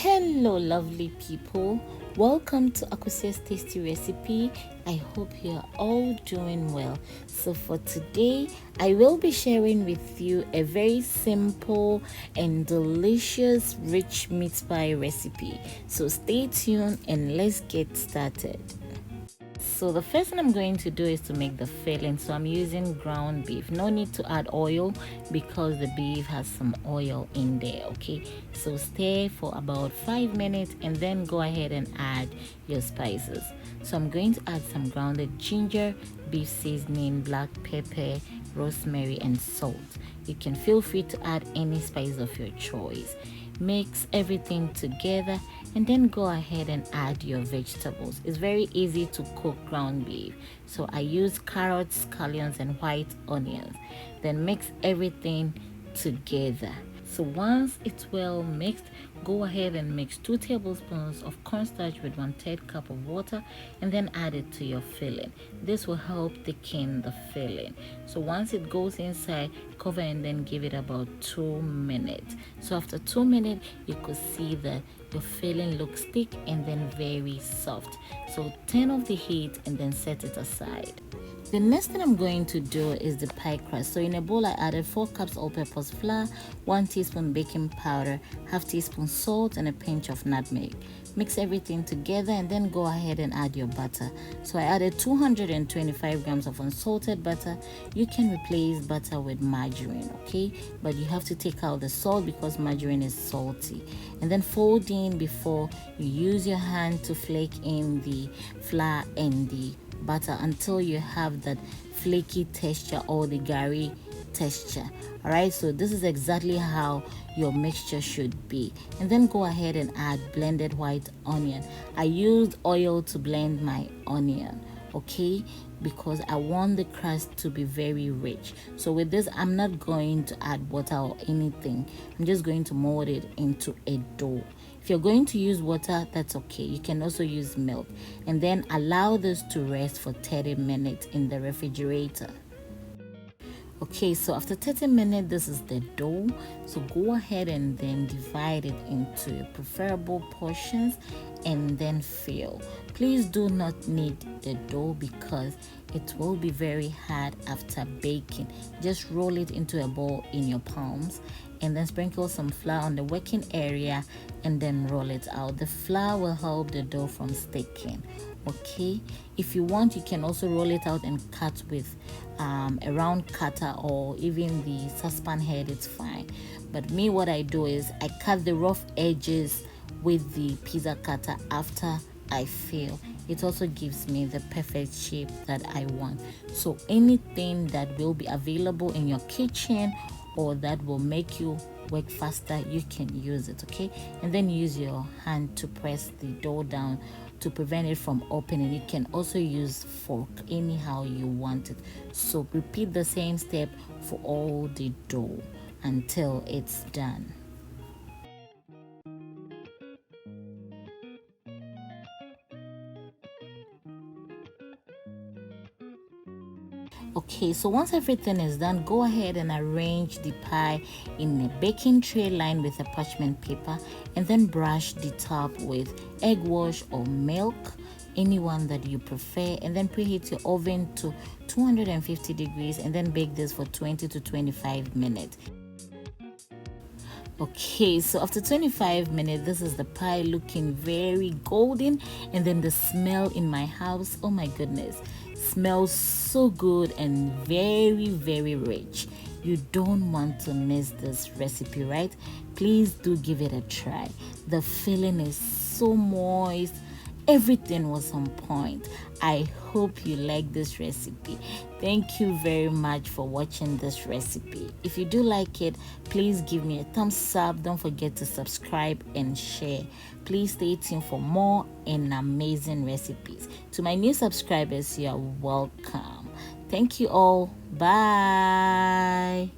Hello lovely people, welcome to Akusia's tasty recipe. I hope you are all doing well. So for today I will be sharing with you a very simple and delicious rich meat pie recipe. So stay tuned and let's get started. So the first thing I'm going to do is to make the filling. So I'm using ground beef. No need to add oil because the beef has some oil in there, okay? So stir for about 5 minutes and then go ahead and add your spices. So I'm going to add some grounded ginger, beef seasoning, black pepper, rosemary and salt. You can feel free to add any spice of your choice. Mix everything together and then go ahead and add your vegetables. It's very easy to cook ground beef. So I use carrots, scallions and white onions. Then mix everything together. So once it's well mixed, go ahead and mix 2 tablespoons of cornstarch with 1/3 cup of water and then add it to your filling. This will help thicken the filling. So once it goes inside, cover and then give it about 2 minutes. So after 2 minutes, you could see that your filling looks thick and then very soft. So turn off the heat and then set it aside. The next thing I'm going to do is the pie crust. So in a bowl I added 4 cups all-purpose flour, 1 teaspoon baking powder, ½ teaspoon salt and a pinch of nutmeg. Mix everything together and then go ahead and add your butter. So I added 225 grams of unsalted butter. You can replace butter with margarine, okay? But you have to take out the salt because margarine is salty. And then fold in before you use your hand to flake in the flour and the butter until you have that flaky texture or the gari texture. All right, so this is exactly how your mixture should be. And then go ahead and add blended white onion. I used oil to blend my onion, okay, because I want the crust to be very rich. So with this, I'm not going to add water or anything. I'm just going to mold it into a dough. If you're going to use water, that's okay. You can also use milk. And then allow this to rest for 30 minutes in the refrigerator. Okay, so after 30 minutes, this is the dough. So go ahead and then divide it into preferable portions and then fill. Please do not knead the dough because it will be very hard after baking. Just roll it into a ball in your palms and then sprinkle some flour on the working area and then roll it out. The flour will help the dough from sticking. Okay, if you want, you can also roll it out and cut with a round cutter or even the saucepan head, it's fine. But me, what I do is I cut the rough edges with the pizza cutter after I fill. It also gives me the perfect shape that I want. So anything that will be available in your kitchen or that will make you work faster, you can use it, okay? And then use your hand to press the dough down to prevent it from opening. You can also use fork anyhow you want it. So repeat the same step for all the dough until it's done. Okay, so once everything is done, go ahead and arrange the pie in a baking tray lined with a parchment paper and then brush the top with egg wash or milk, anyone that you prefer, and then preheat your oven to 250 degrees and then bake this for 20 to 25 minutes. Okay, so after 25 minutes, this is the pie looking very golden, and then the smell in my house, oh my goodness, smells so good and very rich. You don't want to miss this recipe, right? Please do give it a try. The filling is so moist. Everything was on point. I hope you like this recipe. Thank you very much for watching this recipe. If you do like it, please give me a thumbs up. Don't forget to subscribe and share. Please stay tuned for more and amazing recipes. To my new subscribers, you are welcome. Thank you all. Bye.